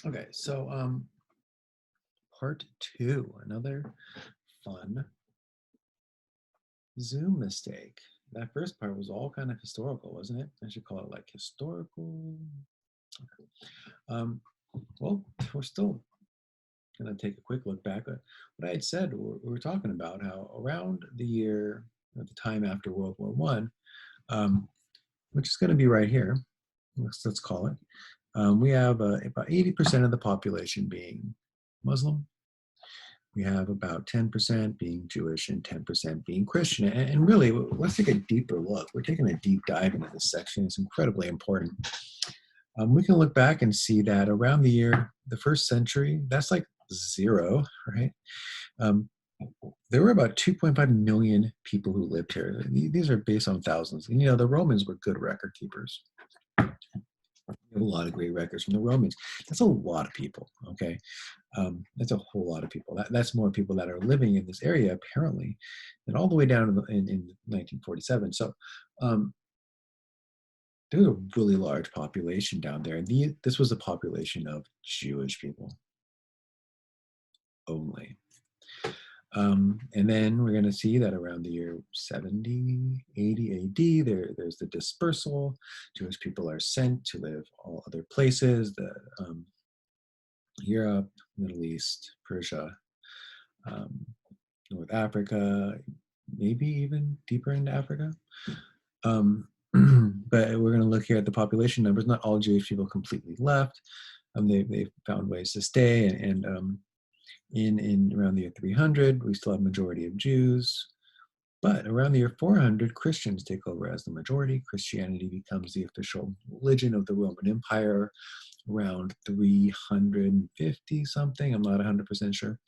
Okay, so part two, another fun Zoom mistake. That first part was all kind of historical, wasn't it? I should call it like historical. Okay. Well, we're still going to take a quick look back at what I had said. We were talking about how around the year, at the time after World War One, which is going to be right here. Let's call it. We have about 80% of the population being Muslim. We have about 10% being Jewish and 10% being Christian. And really, let's take a deeper look. We're taking a deep dive into this section. It's incredibly important. We can look back and see that around the first century, that's like zero, right? Um, there were about 2.5 million people who lived here. These are based on thousands. And, the Romans were good record keepers. We have a lot of great records from the Romans. That's a lot of people, okay? That's a whole lot of people. That's more people that are living in this area, apparently, than all the way down in 1947. So there's a really large population down there. And this was a population of Jewish people only. And then we're going to see that around the year 70, 80 AD, there's the dispersal. Jewish people are sent to live all other places, Europe, Middle East, Persia, North Africa, maybe even deeper into Africa. But we're going to look here at the population numbers. Not all Jewish people completely left. They've found ways to stay, and in around the year 300, we still have majority of Jews. But around the year 400, Christians take over as the majority. Christianity becomes the official religion of the Roman Empire around 350 something. I'm not 100% sure.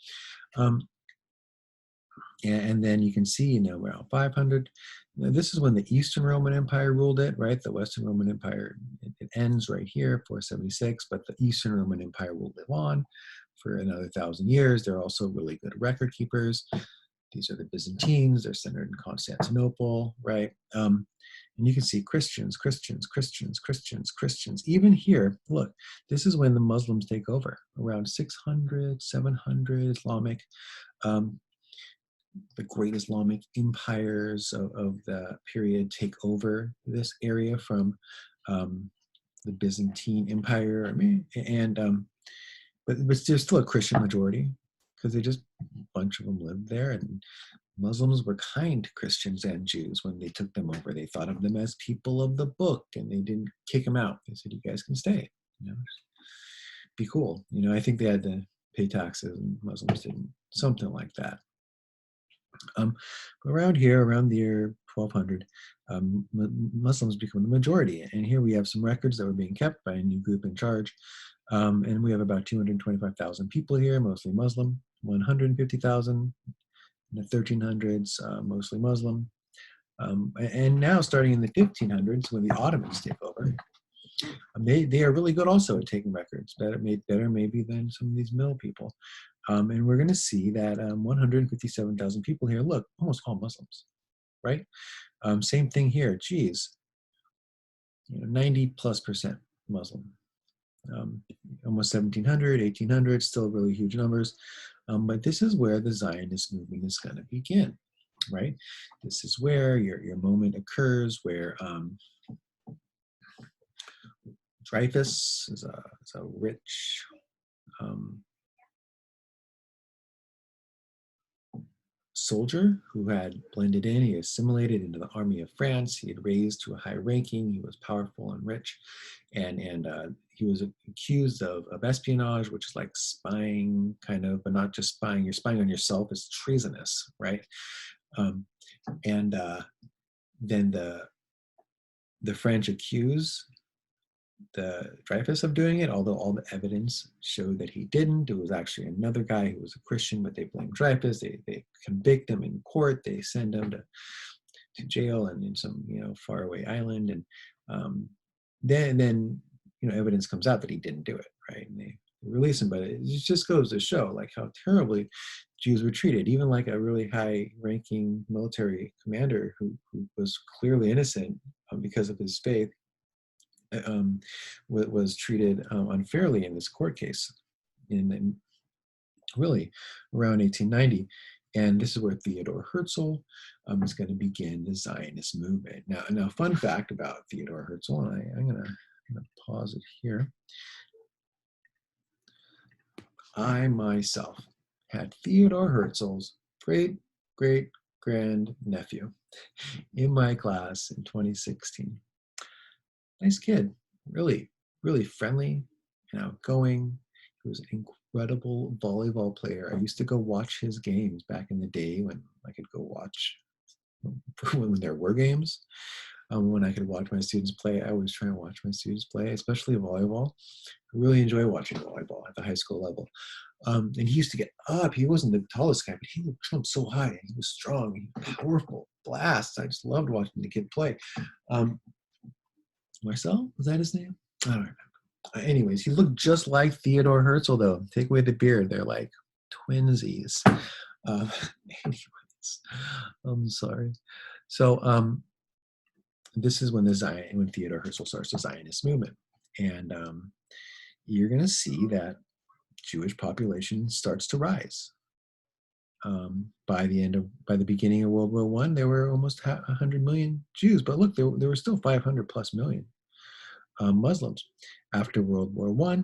And then you can see, around 500, this is when the Eastern Roman Empire ruled it, right? The Western Roman Empire, it ends right here, 476, but the Eastern Roman Empire will live on for another 1,000 years. They're also really good record keepers. These are the Byzantines. They're centered in Constantinople, right? And you can see Christians. Even here, look, this is when the Muslims take over, around 600, 700, Islamic. The great Islamic empires of the period take over this area from the Byzantine Empire. But there's still a Christian majority because a bunch of them lived there, and Muslims were kind to Christians and Jews when they took them over. They thought of them as people of the book, and they didn't kick them out. They said, "You guys can stay. Be cool." I think they had to pay taxes, and Muslims didn't. Something like that. Around here, around the year 1200, Muslims become the majority. And here we have some records that were being kept by a new group in charge. And we have about 225,000 people here, mostly Muslim, 150,000 in the 1300s, mostly Muslim. And now, starting in the 1500s, when the Ottomans take over, they are really good also at taking records, better maybe than some of these mill people. And we're going to see that 157,000 people here, look, almost all Muslims, right? Same thing here, geez, 90+% Muslim. Almost 1,700, 1,800, still really huge numbers. But this is where the Zionist movement is going to begin, right? This is where your moment occurs, where Dreyfus is a rich soldier who had blended in. He assimilated into the army of France. He had raised to a high ranking. He was powerful and rich, and he was accused of espionage, which is like spying, kind of, but not just spying. You're spying on yourself. It's treasonous, right? Then the French accuse the Dreyfus of doing it, although all the evidence showed that he didn't. It was actually another guy who was a Christian, but they blame Dreyfus. They convict him in court. They send him to jail and in some faraway island, and then evidence comes out that he didn't do it, right? And they release him. But it just goes to show like how terribly Jews were treated. Even like a really high-ranking military commander who was clearly innocent because of his faith was treated unfairly in this court case in really around 1890. And this is where Theodor Herzl is going to begin the Zionist movement. Now, fun fact about Theodor Herzl, and I'm going to pause it here. I myself had Theodor Herzl's great-great-grand nephew in my class in 2016. Nice kid, really, really friendly and outgoing. He was an incredible volleyball player. I used to go watch his games back in the day when I could go watch when there were games. When I could watch my students play, I always try and watch my students play, especially volleyball. I really enjoy watching volleyball at the high school level. And he used to get up. He wasn't the tallest guy, but he would come so high. He was strong, he was powerful, blasts. I just loved watching the kid play. Marcel, was that his name? I don't remember. Anyways, he looked just like Theodor Herzl, though. Take away the beard, they're like twinsies. Anyways, I'm sorry. So this is when Theodor Herzl starts the Zionist movement, and you're going to see that Jewish population starts to rise. By the beginning of World War I, there were almost 100 million Jews, but look, there were still 500 plus million Muslims. After World War I,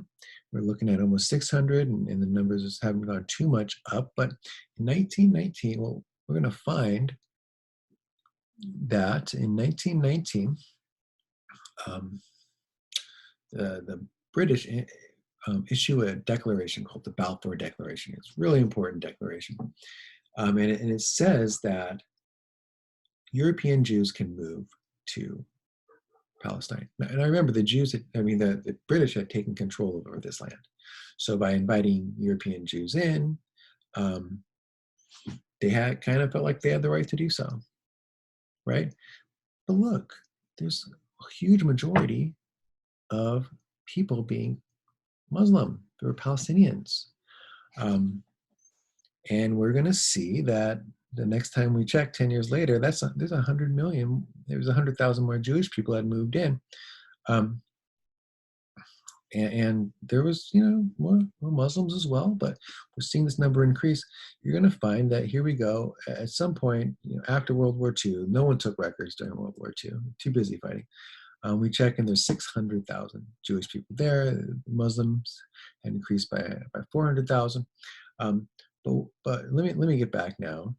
we're looking at almost 600, and the numbers haven't gone too much up. But in 1919, well, we're going to find that in 1919, the British issue a declaration called the Balfour Declaration. It's a really important declaration. And it says that European Jews can move to Palestine. And I remember the British had taken control over this land. So by inviting European Jews in, they had kind of felt like they had the right to do so, right? But look, there's a huge majority of people being Muslim. They were Palestinians. And we're going to see that the next time we check 10 years later, there's 100 million, there's 100,000 more Jewish people that moved in. And there was, more Muslims as well, but we're seeing this number increase. You're going to find that here we go. At some point, after World War II, no one took records during World War II, too busy fighting. We check and there's 600,000 Jewish people there. Muslims had increased by 400,000. But let me get back now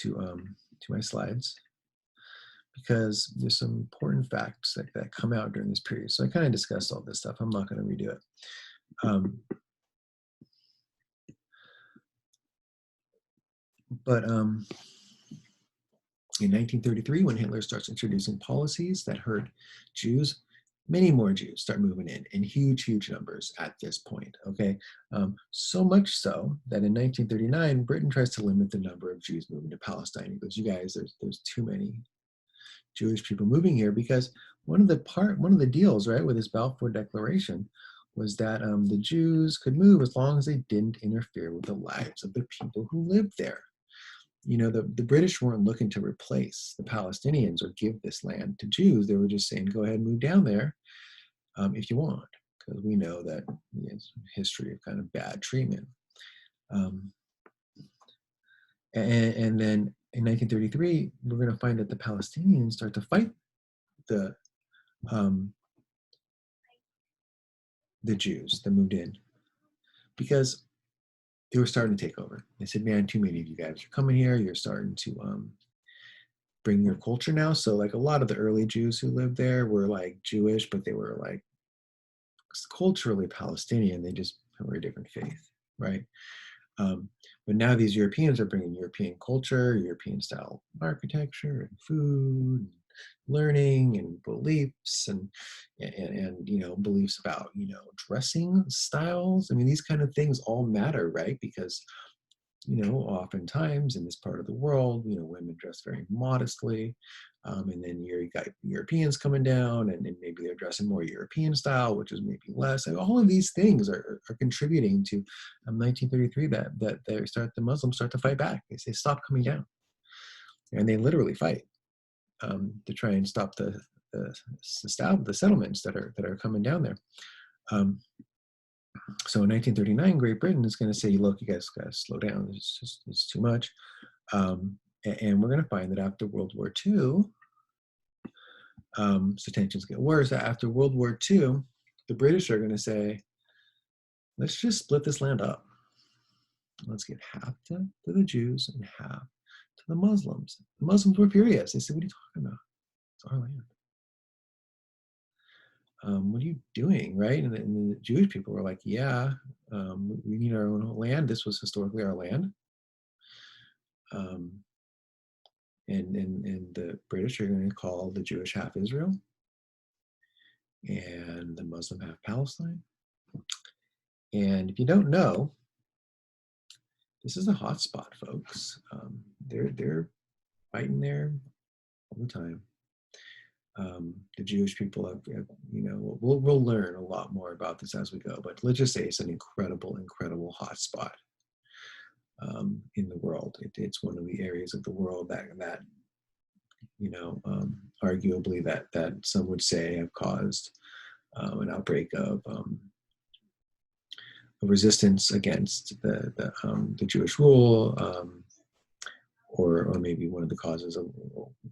to my slides, because there's some important facts that come out during this period. So I kind of discussed all this stuff. I'm not going to redo it. But in 1933, when Hitler starts introducing policies that hurt Jews, many more Jews start moving in huge numbers at this point, okay? So much so that in 1939, Britain tries to limit the number of Jews moving to Palestine, because you guys, there's too many Jewish people moving here, because one of the deals, right, with this Balfour Declaration was that the Jews could move as long as they didn't interfere with the lives of the people who lived there. The British weren't looking to replace the Palestinians or give this land to Jews. They were just saying, go ahead and move down there if you want, because we know that it's a history of kind of bad treatment. And then in 1933, we're going to find that the Palestinians start to fight the Jews that moved in, because they were starting to take over. They said, man, too many of you guys are coming here. You're starting to bring your culture now. So like a lot of the early Jews who lived there were like Jewish, but they were like culturally Palestinian. They just were a different faith, right? But now these Europeans are bringing European culture, European style architecture and food, learning and beliefs and beliefs about dressing styles. I mean, these kind of things all matter, right? Because oftentimes in this part of the world, women dress very modestly, and then you got Europeans coming down, and then maybe they're dressing more European style, which is maybe less. And all of these things are contributing to 1933 that the Muslims start to fight back. They say, stop coming down, and they literally fight to try and stop the the settlements that are coming down there. So in 1939, Great Britain is going to say, look, you guys got to slow down. It's too much. And we're going to find that after World War II, so tensions get worse. After World War II, the British are going to say, let's just split this land up. Let's give half to the Jews and half to the Muslims. The Muslims were furious. They said, what are you talking about? It's our land. What are you doing, right? And the Jewish people were like, yeah, we need our own land. This was historically our land. And the British are going to call the Jewish half Israel and the Muslim half Palestine. And if you don't know, this is a hot spot, folks. They're fighting there all the time. The Jewish people have, we'll learn a lot more about this as we go, but let's just say it's an incredible hot spot in the world. It's one of the areas of the world that arguably that some would say have caused an outbreak of resistance against the Jewish rule, or maybe one of the causes of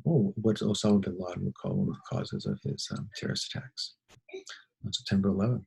what Osama bin Laden would call one of the causes of his terrorist attacks on September 11th.